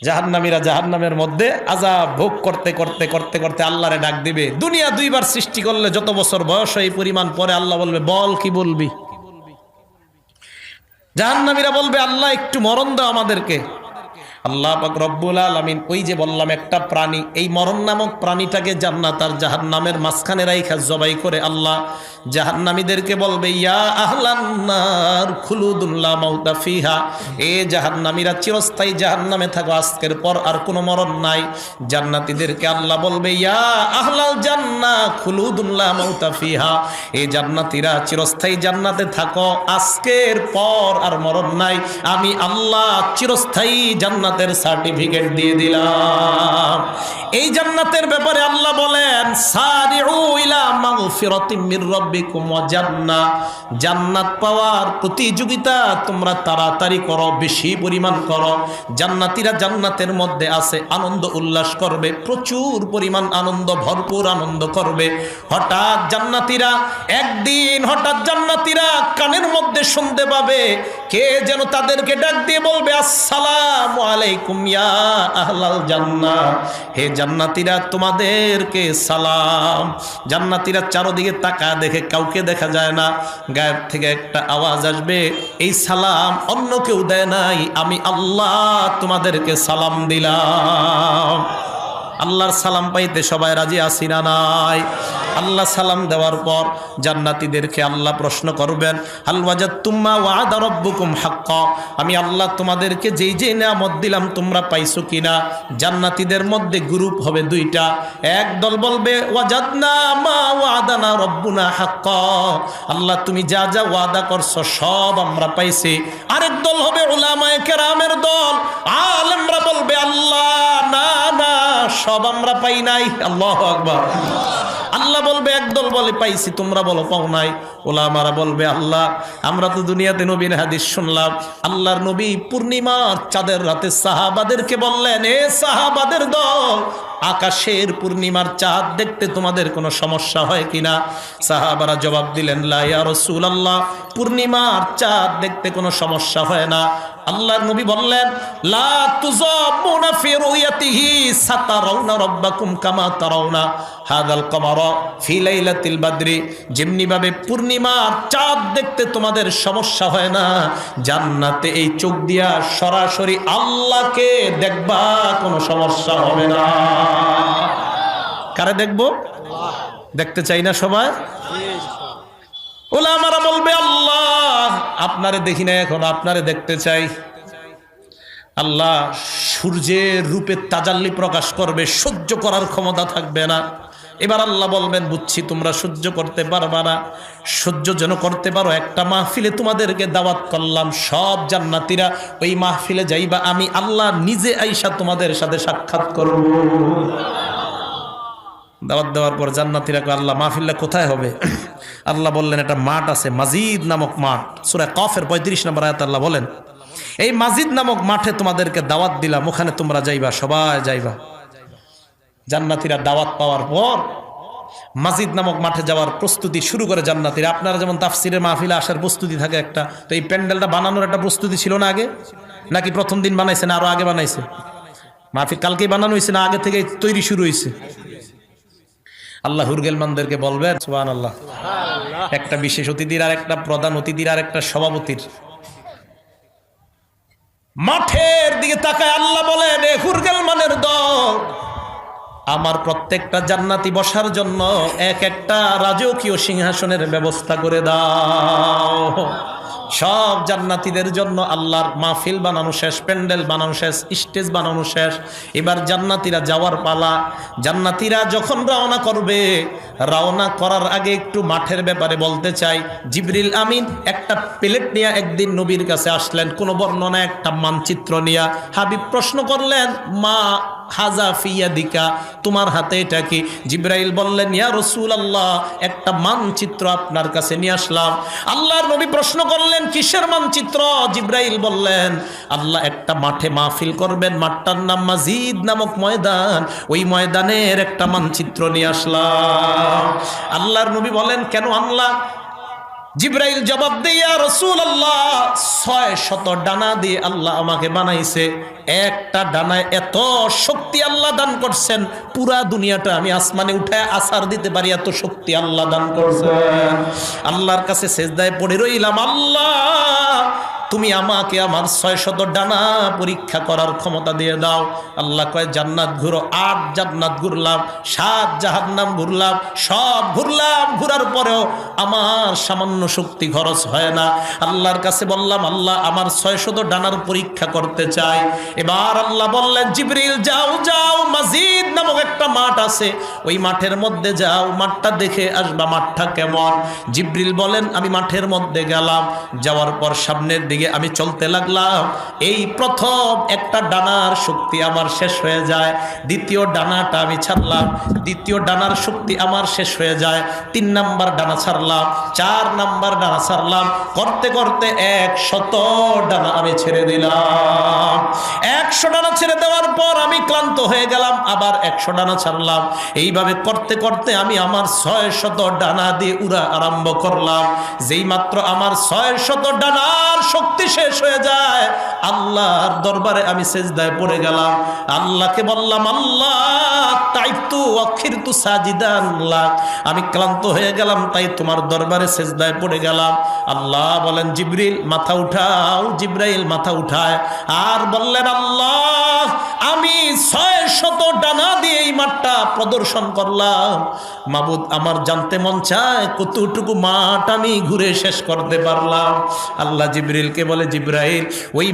জাহান্নামীরা জাহান্নামের মধ্যে আযাব ভোগ করতে করতে করতে করতে আল্লাহরে ডাক দিবে। দুনিয়া দুইবার সৃষ্টি করলে যত বছর বয়স হয় এই পরিমাণ, পরে আল্লাহ বলবে বল কি বলবি। জাহান্নামীরা বলবে আল্লাহ একটু মরণ দাও আমাদেরকে। আল্লাহ পাক রব্বুল আলামিন ওই যে বললাম একটা প্রাণী, এই মরণ নামক প্রাণীটাকে জান্নাত আর জাহান্নামের মাঝখানে রাইখা জবাই করে আল্লাহ জাহান্নামীদেরকে বলবে ইয়া আহলান নার খুলুদুন লা মাউতা ফিহা, এ জাহান্নামীরা চিরস্থায়ী জাহান্নামে থাকো, আজকের পর আর কোনো মরণ নাই। জান্নাতীদেরকে আল্লাহ বলবে ইয়া আহলাল জান্নাহ খুলুদুন লা মাউতা ফিহা, এ জান্নাতীরা চিরস্থায়ী জান্নাতে থাকো, আজকের পর আর মরণ নাই। আমি আল্লাহ চিরস্থায়ী জান্নাতের সার্টিফিকেট দিয়ে দিলাম। এই জান্নাতের ব্যাপারে আল্লাহ বলেন সারিউ ইলা মাগফিরাতিম মির রাব্বিকুম ওয়া জান্নাহ, জান্নাত পাওয়ার প্রতিযোগিতা তোমরা তাড়াতাড়ি করো, বেশি পরিমাণ করো। জান্নাতীরা জান্নাতের মধ্যে আছে, আনন্দ উল্লাস করবে, প্রচুর পরিমাণ আনন্দ, ভরপুর আনন্দ করবে। হঠাৎ জান্নাতীরা একদিন কানের মধ্যে শুনতে পাবে কে যেন তাদেরকে ডাক দিয়ে বলবে আসসালামু আলাইকুম ইয়া আহলাল জান্নাহ, হে জান্নাতীরা তোমাদেরকে সালাম। জান্নাতীরা চারদিকে তাকায় দেখে কাউকে দেখা যায় না, গায়েব থেকে একটা আওয়াজ আসবে, এই সালাম অন্য কেউ দেয় নাই, আমি আল্লাহ তোমাদেরকে সালাম দিলাম। আল্লাহর সালাম পাইতে সবাই রাজি আছি না নাই? আল্লাহ সালাম দেওয়ার পর জান্নাতীদেরকে আল্লাহ প্রশ্ন করবেন হাল ওয়াজাদতুম মা ওয়া'আদা রাব্বুকুম হাক্কা, আমি আল্লাহ তোমাদেরকে যেই যেই নিয়ামত দিলাম তোমরা পাইছো কিনা। জান্নাতীদের মধ্যে গ্রুপ হবে দুইটা, এক দল বলবে ওয়াজাদনা মা ওয়া'আদানা রাব্বুনা হাক্কা, আল্লাহ তুমি যা যা ওয়াদা করছো সব আমরা পাইছি। আরেক দল হবে উলামায়ে কেরামের দল, আলেমরা বলবে আল্লাহ না না সব আমরা পাই নাই। আল্লাহু আকবার। আল্লাহ বলবে একদল বলে পাইছি, তোমরা বলো পাও নাই। ওলামারা বলবে আল্লাহ আমরা তো দুনিয়াতে নবীর হাদিস শুনলাম, আল্লাহর নবী পূর্ণিমার চাঁদের রাতে সাহাবাদেরকে বললেন এ সাহাবাদের দল, আকাশের পূর্ণিমার চাঁদ দেখতে তোমাদের কোনো সমস্যা হয় কিনা? সাহাবারা জবাব দিলেন লা ইয়া রাসূলুল্লাহ, পূর্ণিমার চাঁদ দেখতে কোনো সমস্যা হয় না। আল্লাহর নবী বললেন লা তুযামুনা ফি রুয়াতিহি সাতারাউনা রাব্বাকুম কামা তারাউনা হাদাল কমারা ফি লাইলাতিল বদরি, যেমনি ভাবে পূর্ণিমার চাঁদ দেখতে তোমাদের সমস্যা হয় না, জান্নাতে এই চোখ দিয়া সরাসরি আল্লাহকে দেখবা কোনো সমস্যা হবে না। কারে দেখবো? দেখতে চাই না সবাই? ওলামারা বলবে আল্লাহ আপনারে দেখি না, এখন আপনারে দেখতে চাই। আল্লাহ সূর্যের রূপে তাজাল্লি প্রকাশ করবে, সহ্য করার ক্ষমতা থাকবে না। এবার আল্লাহ বলবেন বুঝছি তোমরা সহ্য করতে পারবা না, সহ্য যেন করতে পারো একটা মাহফিলে তোমাদেরকে দাওয়াত করলাম, সব জান্নাতীরা ওই মাহফিলে যাইবা, আমি আল্লাহ নিজে আইসা তোমাদের সাথে সাক্ষাৎ করব। দাওয়াত দেওয়ার পর জান্নাতীরা কয় আল্লাহ মাহফিলটা কোথায় হবে? আল্লাহ বললেন একটা মাঠ আছে, মাজিদ নামক মাঠ, সূরা কাফের 35 নম্বর আয়াত আল্লাহ বলেন এই মাজিদ নামক মাঠে তোমাদেরকে দাওয়াত দিলাম, ওখানে তোমরা যাইবা, সবাই যাইবা। জান্নাতীরা দাওয়াত পাওয়ার পর মাজিদ নামক মাঠে যাওয়ার প্রস্তুতি শুরু করে জান্নাতীরা। আপনারা যেমন তাফসিরের মাহফিলে আসার প্রস্তুতি থাকে একটা, তো এই প্যান্ডেলটা বানানোর একটা প্রস্তুতি ছিল না আগে? নাকি প্রথম দিন বানাইছে না আরো আগে বানাইছে? মাহফিল কালকেই বানানো হয়েছে না আগে থেকে তৈরি শুরু হয়েছে? আল্লাহ হুরগেলমানদেরকে বলবেন সুবহানাল্লাহ, একটা বিশেষ অতিথির আর একটা প্রধান অতিথির আর একটা সভাপতির মাঠের দিকে তাকায় আল্লাহ বলেন এ হুরগেলমানের দল, আমার প্রত্যেকটা জান্নাতি বসার জন্য এক একটা রাজকীয় সিংহাসনের ব্যবস্থা করে দাও। সব জান্নাতীদের জন্য আল্লাহর মাহফিল বানানো শেষ, প্যান্ডেল বানানো শেষ, স্টেজ বানানো শেষ। এবার জান্নাতীরা যাওয়ার পালা। জান্নাতীরা যখন রওনা করবে, রওনা করার আগে একটু মাঠের ব্যাপারে বলতে চাই। জিবরিল আমিন একটা প্লেট নিয়ে একদিন নবীর কাছে আসলেন, কোন বর্ণনা একটা মানচিত্র নিয়ে। হাবিব প্রশ্ন করলেন মা হাজা ফিয়াদিকা, তোমার হাতে এটা কি? জিবরাইল বললেন ইয়া রাসূলুল্লাহ, একটা মানচিত্র আপনার কাছে নিয়ে আসলাম। আল্লাহর নবী প্রশ্ন করলেন কিসের মানচিত্র? জিবরাইল বললেন আল্লাহ একটা মাঠে মাহফিল করবেন, মাঠটার নাম মাজিদ নামক ময়দান, ওই ময়দানের একটা মানচিত্র নিয়ে আসলাম। আল্লাহর নবী বলেন কেন আনলা? জিবরাইল জবাব দেয়, ইয়া রাসূলুল্লাহ, 600 ডানা দিয়ে আল্লাহ আমাকে বানাইছে। একটা ডানায় এত শক্তি আল্লাহ দান করছেন, পুরা দুনিয়াটা আমি আসমানে উঠায় আছাড় দিতে পারি, এত শক্তি আল্লাহ দান করছেন। আল্লাহর কাছে সিজদায় পড়ে রইলাম, আল্লাহ তুমি আমাকে আমার 600 ডানা পরীক্ষা করার ক্ষমতা দিয়ে দাও। আল্লাহ কয়, জান্নাত ঘুরো। 8 জান্নাত ঘুরলাম, 7 জাহান্নাম ঘুরলাম, সব ঘুরলাম, ঘুরার পরেও আমার সামান্য শক্তি খরচ হয় না। আল্লাহর কাছে বললাম, আল্লাহ আমার 600 ডানার পরীক্ষা করতে চাই। এবার আল্লাহ বললেন, জিবরিল যাও যাও, মাজিদ নামক একটা মাঠ আছে, ওই মাঠের মধ্যে যাও, মাঠটা দেখে আসবা মাঠটা কেমন। জিবরিল বলেন, আমি মাঠের মধ্যে গেলাম, যাওয়ার পর সামনের দিকে আমি চলতে লাগলাম। এই প্রথম একটা ডানার শক্তি আমার শেষ হয়ে যায়, দ্বিতীয় ডানাটা আমি ছাড়লাম, দ্বিতীয় ডানার শক্তি আমার শেষ হয়ে যায়, 3 নাম্বার ডানা ছাড়লাম, 4 নাম্বার ডানা ছাড়লাম, করতে করতে 100 ডানা আমি ছেড়ে দিলাম। 100 ডানা ছেড়ে দেওয়ার পর আমি ক্লান্ত হয়ে গেলাম, আবার 100 ডানা ছাড়লাম। এইভাবে করতে করতে আমি আমার 600 ডানা দিয়ে উড়া আরম্ভ করলাম। যেই মাত্র আমার 600 ডানার শক্তি শেষ হয়ে যায়, আল্লাহর দরবারে আমি সিজদায় পড়ে গেলাম। আল্লাহকে বললাম, আল্লাহ তাইতু আখিরতু সাজিদান লাক, আমি ক্লান্ত হয়ে গেলাম, তাই তোমার দরবারে সিজদায় পড়ে গেলাম। আল্লাহ বলেন, জিবরিল মাথা উঠাও। জিবরাইল মাথা উঠায় আর বললেন, আল্লাহ আমি 600 ডানা দিয়ে এই মাঠটা প্রদর্শন করলাম। মাবুদ, আমার জানতে মন চায় কতটুকু মাঠ আমি ঘুরে শেষ করতে পারলাম। আল্লাহ জিবরিলকে বলে, জিবরাইল ওই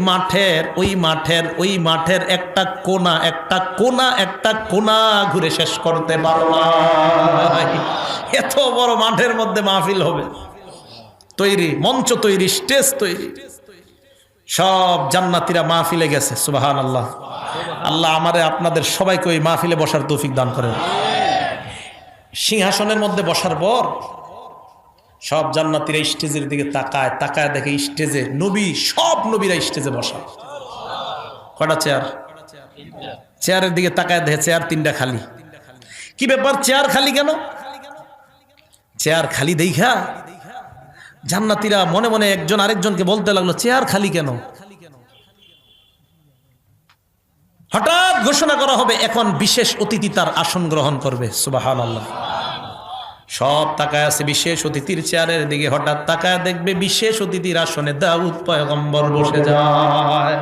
মাঠের একটা কোনা ঘুরে শেষ করতে পারলাম। এত বড় মাঠের মধ্যে মাহফিল হবে, তৈরি, মঞ্চ তৈরি, স্টেজ তৈরি, সব জান্নাতীরা মাহফিলে গেছে। সুবহানাল্লাহ। আল্লাহ আমারে আপনাদের সবাইকে ওই মাহফিলে বসার তৌফিক দান করেন। সিংহাসনের মধ্যে বসার পর সব জান্নাতীরা স্টেজের দিকে তাকায়, তাকায় দেখে স্টেজে নবী, সব নবীরা স্টেজে বসা। কটা চেয়ার? চেয়ারের দিকে তাকায় দেখে চেয়ার 3টা খালি। কি ব্যাপার, চেয়ার খালি কেন? চেয়ার খালি দেখা জান্নাতীরা মনে মনে একজন আরেকজনকে বলতে লাগলো, চেয়ার খালি কেন? হঠাৎ ঘোষণা করা হবে, এখন বিশেষ অতিথি তার আসন গ্রহণ করবে। সুবহানাল্লাহ। সব তাকায় আছে বিশেষ অতিথির চেয়ারের দিকে, হঠাৎ তাকায় দেখবে বিশেষ অতিথির আসনে দাউদ পয়গম্বর বসে যায়।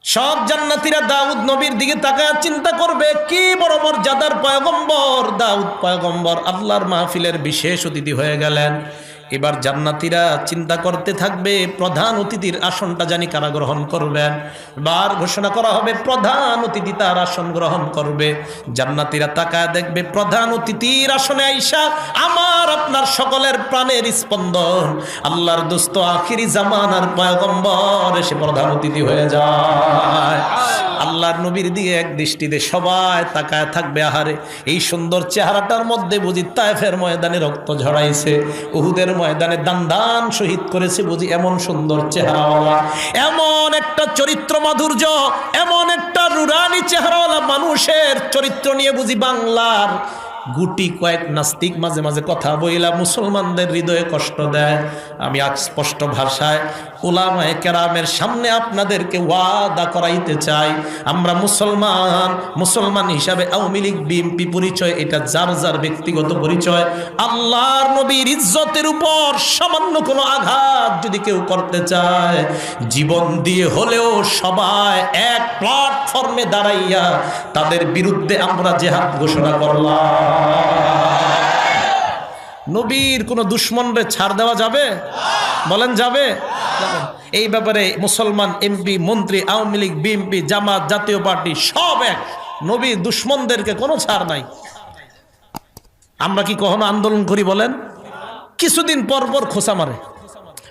সব জান্নাতীরা দাউদ নবীর দিকে তাকায় চিন্তা করবে, কি বড় মর্যাদার পয়গম্বর, দাউদ পয়গম্বর আল্লাহর মাহফিলের বিশেষ অতিথি হয়ে গেলেন। এবার জান্নাতীরা চিন্তা করতে থাকবে, প্রধান অতিথির আসনটা জানি কারা গ্রহণ করবেন। বার ঘোষণা করা হবে, প্রধান অতিথি তার আসন গ্রহণ করবে। জান্নাতীরা তাকায় দেখবে প্রধান অতিথির আসনে আইসা আমার আপনার সকলের প্রাণের স্পন্দন, আল্লাহর দোস্ত আখিরি জামানার পয়গম্বর এসে প্রধান অতিথি হয়ে যায়। আল্লাহর নবীর দিকে এক দৃষ্টিতে সবাই তাকায় থাকবে, আহারে এই সুন্দর চেহারাটার মধ্যে বুঝি তায়েফের ময়দানে রক্ত ঝরাইছে, উহুদের ময়দানে দান শহীদ করেছে বুঝি এমন সুন্দর চেহারাওয়ালা, এমন একটা চরিত্র মাধুর্য, এমন একটা রুরানি চেহারাওয়ালা মানুষের চরিত্র নিয়ে বুঝি বাংলার গুটি কয়েক নাস্তিক মাঝে মাঝে কথা বইলা মুসলমানদের হৃদয়ে কষ্ট দেয়। আমি আজ স্পষ্ট ভাষায় উলামায়ে কেরামের সামনে আপনাদেরকে ওয়াদা করাইতে চাই, আমরা মুসলমান হিসাবে আওয়ামী লীগ বিএনপি পরিচয় এটা যার যার ব্যক্তিগত পরিচয়। আল্লাহর নবীর ইজ্জতের উপর সামান্য কোনো আঘাত যদি কেউ করতে চায়, জীবন দিয়ে হলেও সবাই এক প্ল্যাটফর্মে দাঁড়াইয়া তাদের বিরুদ্ধে আমরা জিহাদ ঘোষণা করলাম। নবীর কোন দুশ্মনরে ছাড় দেওয়া যাবে? বলেন যাবে? এই ব্যাপারে মুসলমান এমপি মন্ত্রী আওয়ামী লীগ বিএনপি জামাত জাতীয় পার্টি সব এক, নবীর দুশ্মনদেরকে কোনো ছাড় নাই। আমরা কি কখনো আন্দোলন করি বলেন? কিছুদিন পর পর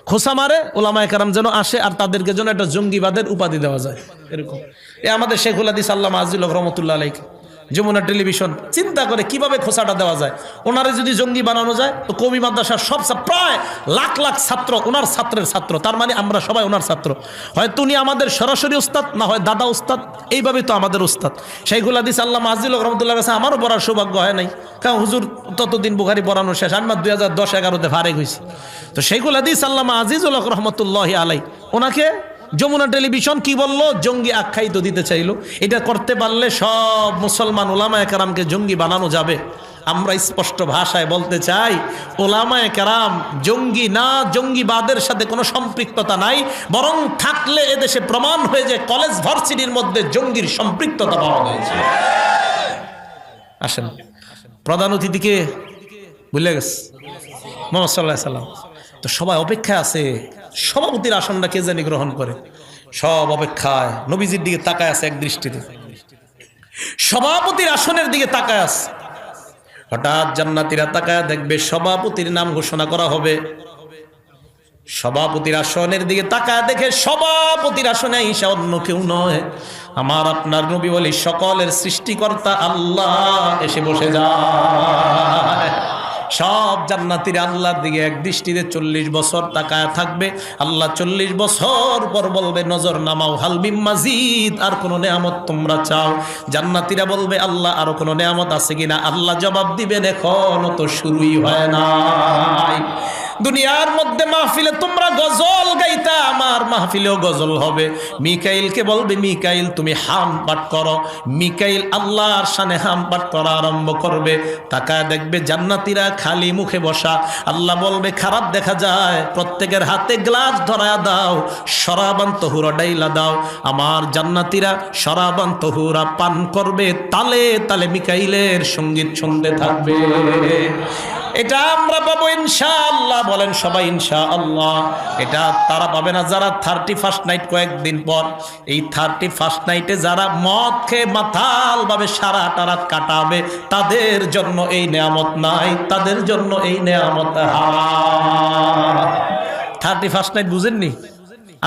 খোসা মারে ওলামায়ে কেরাম যেন আসে আর তাদেরকে যেন একটা জঙ্গিবাদের উপাধি দেওয়া যায়, এরকম। আমাদের শেখুল হাদিস আল্লামা আজিজ রহমতুল্লাহ আলাইহি যমুনা টেলিভিশন চিন্তা করে কিভাবে খোসাটা দেওয়া যায়। ওনারে যদি জঙ্গি বানানো যায় তো কওমি মাদ্রাসার সব প্রায় লাখ লাখ ছাত্র ওনার ছাত্রের ছাত্র, তার মানে আমরা সবাই ওনার ছাত্র। হয়তো উনি আমাদের সরাসরি উস্তাদ, না হয় দাদা উস্তাদ, এইভাবে তো আমাদের উস্তাদ। শাইখুল হাদিস আল্লামা আজিজুল হক রহমতুল্লাহ কাছে আমারও পড়ার সৌভাগ্য হয় নাই, কারণ হুজুর ততদিন বুখারী পড়ানো শেষ, আমি 2010-11 ফারেক হয়েছি। তো শাইখুল হাদিস আল্লামা আজিজুল হক রহমতুল্লাহ আলাই, ওনাকে যমুনা টেলিভিশন কি বললো, জঙ্গি আখ্যায়িত দিতে চাইলো। এটা করতে পারলে সব মুসলমান ওলামায়ে কেরামকে জঙ্গি বানানো যাবে। আমরা স্পষ্ট ভাষায় বলতে চাই, ওলামায়ে কেরাম জঙ্গি না, জঙ্গিবাদের সাথে কোনো সম্পৃক্ততা নাই, বরং থাকলে এদেশে প্রমাণ হয়ে যায় কলেজ ভার্সিটির মধ্যে জঙ্গির সম্পৃক্ততা পাওয়া গেছে। আসেন, প্রধান অতিথিকে ভুলে গেছে মুহাম্মদ সাল্লাল্লাহু আলাইহি সাল্লাম। তো সবাই অপেক্ষায় আছে সভাপতির আসনটা কে জানি গ্রহণ করে, সব অপেক্ষায় নবীজির দিকে তাকায় আছে এক দৃষ্টিতে, সভাপতির আসনের দিকে তাকায় আছে। হঠাৎ জান্নাতীরা তাকায় দেখবে সভাপতির নাম ঘোষণা করা হবে। সভাপতির আসনের দিকে তাকায় দেখে সভাপতির আসনে আইসা অন্য কেউ নয়, আমার আপনার নবী বলি সকলের সৃষ্টিকর্তা আল্লাহ এসে বসে যায়। সব জান্নাতীরা আল্লাহর দিকে এক দৃষ্টিতে 40 বছর তাকায় থাকবে। আল্লাহ 40 বছর পর বলবে নজর নামাও, হাল মিন মাজিদ, আর কোন নেয়ামত তোমরা চাও? জান্নাতীরা বলবে আল্লাহ আরো কোন নেয়ামত আছে কিনা? আল্লাহ জবাব দিবেন এখনো তো শুরুই হয় নাই। দুনিয়ার মধ্যে মাহফিলে তোমরা গজল গাইতা, আমার মাহফিলেও গজল হবে। মিকাইলকে বলবে মিকাইল তুমি হাম পাঠ করো। মিকাইল আল্লাহর শানে হাম পাঠ করা আরম্ভ করবে। তাকায় দেখবে জান্নাতীরা খালি মুখে বসা। আল্লাহ বলবে খারাপ দেখা যায়, প্রত্যেকের হাতে গ্লাস ধরায়া দাও, শরাবান তহুরা ডাইলা দাও। আমার জান্নাতীরা শরাবান তহুরা পান করবে, তালে তালে মিকাইলের সঙ্গীত শুনতে থাকবে। এটা আমরা পাবো ইনশাআল্লাহ, বলেন সবাই ইনশাআল্লাহ। এটা তারা পাবে না যারা 31st নাইট, কয়েকদিন পর এই 31st নাইটে যারা মদ খেয়ে মাতাল ভাবে সারাটা রাত কাটাবে, তাদের জন্য এই নেয়ামত নাই, তাদের জন্য এই নেয়ামত। 31st নাইট বুঝেননি?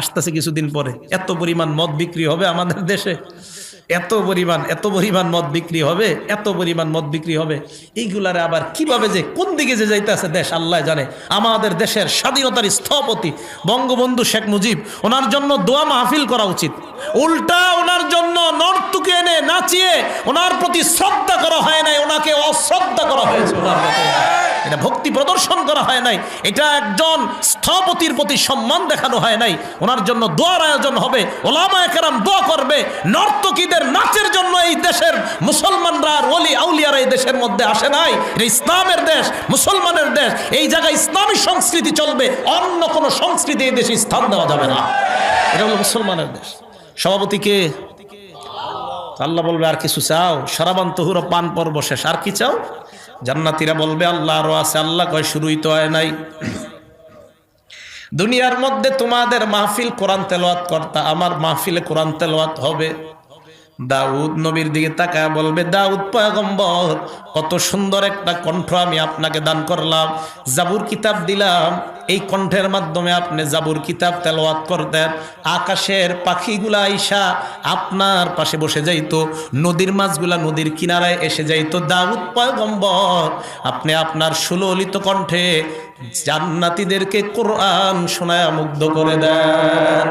আসতেছে কিছুদিন পরে। এত পরিমাণ মদ বিক্রি হবে আমাদের দেশে, এত পরিমাণ মদ বিক্রি হবে, এত পরিমাণ মদ বিক্রি হবে। এইগুলারে আবার কিভাবে যে কোন দিকে যে যাইতেছে দেশ আল্লাহ জানে। আমাদের দেশের স্বাধীনতার স্থপতি বঙ্গবন্ধু শেখ মুজিব, ওনার জন্য দোয়া মাহফিল করা উচিত। উল্টা ওনার জন্য নর্তকী এনে নাচিয়ে ওনার প্রতি শ্রদ্ধা করা হয় নাই, ওনাকে অশ্রদ্ধা করা হয়েছে। এটা ভক্তি প্রদর্শন করা হয় নাই, এটা একজন স্থপতির প্রতি সম্মান দেখানো হয় নাই। ওনার জন্য দোয়ার আয়োজন হবে, ওলামায়ে কেরাম দোয়া করবে। নর্তকীদের নাচের জন্য এই দেশের মুসলমানরা আর ওলি আউলিয়ারা এই দেশের মধ্যে আসে নাই। এটা ইসলামের দেশ, মুসলমানের দেশ। এই জায়গায় ইসলামী সংস্কৃতি চলবে, অন্য কোনো সংস্কৃতি এই দেশে স্থান দেওয়া যাবে না। এটা হলো মুসলমানের দেশ। সভাপতিকে আল্লাহ বলবে আর কিছু চাও? শরাবান তহুরা পান পর্ব শেষ, আর কি চাও? জান্নাতীরা বলবে আল্লাহ আরো আছে। আল্লাহ কয় শুরুই তো হয় নাই। দুনিয়ার মধ্যে তোমাদের মাহফিল কোরআন তেলাওয়াত করতা, আমার মাহফিলে কোরআন তেলাওয়াত হবে। দাউদ নবীর দিকে তাকায় বলবে দাউদ পয়গম্বর, কত সুন্দর একটা কণ্ঠ আমি আপনাকে দান করলাম, জাবুর কিতাব দিলাম, এই কণ্ঠের মাধ্যমে আপনি জাবুর কিতাব তেলাওয়াত করতেন। আকাশের পাখিগুলা আইসা আপনার পাশে বসে যাইতো, নদীর মাছগুলা নদীর কিনারায় এসে যাইতো। দাউদ পয়গম্বর, আপনি আপনার সুললিত কণ্ঠে জান্নাতীদেরকে কোরআন শোনায়া মুগ্ধ করে দেন।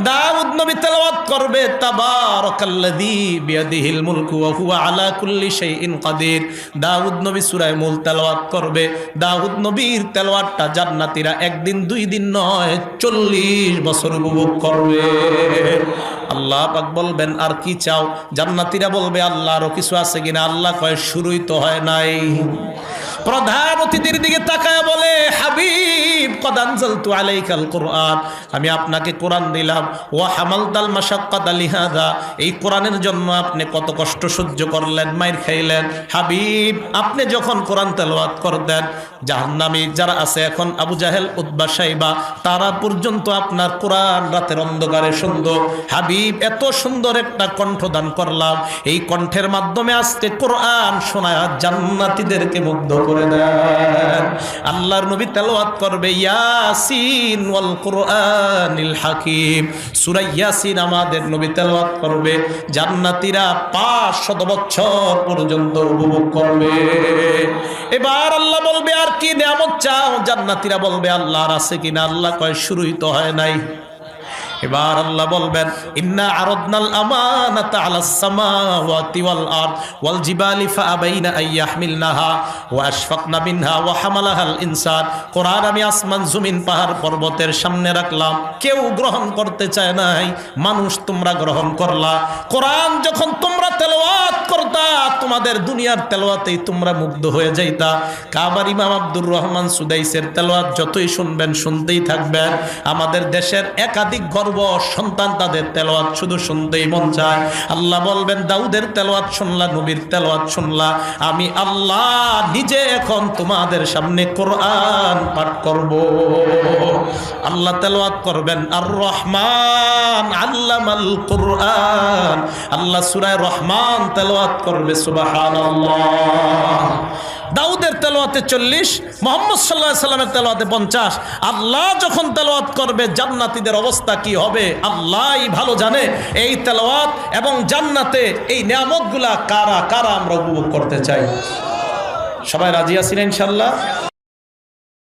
দাউদ নবী তেলাওয়াত করবে তাবারাকাল্লাযী বিয়াদিহিল মুলকু ওয়া হুয়া আলা কুল্লি শাইইন কাদির। দাউদ নবী সূরা মুলক তেলাওয়াত করবে। দাউদ নবীর তেলাওয়াতটা জান্নাতীরা একদিন দুই দিন নয় 40 বছর উপভোগ করবে। আল্লাহ পাক বলবেন আর কি চাও? জান্নাতীরা বলবে আল্লাহ আরো কিছু আছে কিনা? আল্লাহ কয় শুরুই তো হয় নাই। প্রধান অতিথির দিকে তাকায় বলে হাবিব কদ আনজালতু আলাইকাল কুরআন, আমি আপনাকে কোরআন দিলাম। ওয়া হামালতাল মাশাক্কাতা লিহাযা, এই কোরআনের জন্য আপনি কত কষ্ট সহ্য করলেন, মাইর খাইলেন। হাবিব আপনি যখন কোরআন তেলাওয়াত করতেন, জাহান্নামী যারা আছে এখন আবু জাহেল উতবা সাইবা, তারা পর্যন্ত আপনার কোরআন রাতের অন্ধকারে শুনতো। হাবিব এত সুন্দর একটা কণ্ঠ দান করলাম, এই কণ্ঠের মাধ্যমে আজকে কোরআন শোনায়া জান্নাতীদেরকে মুগ্ধ করে দেন। আল্লাহর নবী তেলাওয়াত করবে, করবে ইয়াসিন ওয়াল কুরআনিল হাকিম। সূরা ইয়াসিন আমাদের নবী তেলাওয়াত করবে, জান্নাতীরা 500 বছর পর্যন্ত উপভোগ করবে। এবার আল্লাহ বলবে আর কি নিয়ামত চাও? জান্নাতীরা বলবে আল্লাহর আছে কিনা? আল্লাহ কয় শুরুই তো হয় নাই। এবার আল্লাহ বলবেন ইন্না আরাদনাল আমানাতা আলাস সামাওয়াতি ওয়াল আরদ ওয়াল জিবালি ফাআবাইনা আইয়াহমিলনাহা ওয়া আশফাকনা মিনহা ওয়া হামালাহাল ইনসান। কোরআন আমি আসমান জমিন পাহাড় পর্বতের সামনে রাখলাম, কেউ গ্রহণ করতে চায় নাই, মানুষ তোমরা গ্রহণ করলা। কোরআন যখন তোমরা তেলাওয়াত করতা, তোমাদের দুনিয়ার তেলাওয়াতেই তোমরা মুগ্ধ হয়ে যাইতা। কাবার ইমাম আব্দুর রহমান সুদাইসের তেলাওয়াত যতই শুনবেন শুনতেই থাকবেন। আমাদের দেশের একাধিক সন্তান তাদের তেলাওয়াত শুধু শুনতেই মন চায়। আল্লাহ বলবেন দাউদের তেলাওয়াত শুনলা, নবীর তেলাওয়াত শুনলা, আমি আল্লাহ নিজে এখন তোমাদের সামনে কোরআন পাঠ করব। আল্লাহ তেলাওয়াত করবেন আর রহমান আল্লামাল কোরআন। আল্লাহ সূরা রহমান তেলাওয়াত করবে, সুবহানাল্লাহ। দাউদের তেলাওয়াতে 40, মুহাম্মদ সাল্লাল্লাহু আলাইহি সাল্লামের তেলাওয়াতে 50। আল্লাহ যখন তেলাওয়াত করবে জান্নাতীদের অবস্থা কি হবে আল্লাহই ভালো জানে। এই তেলাওয়াত এবং জান্নাতে এই নিয়ামতগুলা কারা কারা আমরা উপভোগ করতে চাই? সবাই রাজি আছেন ইনশাআল্লাহ?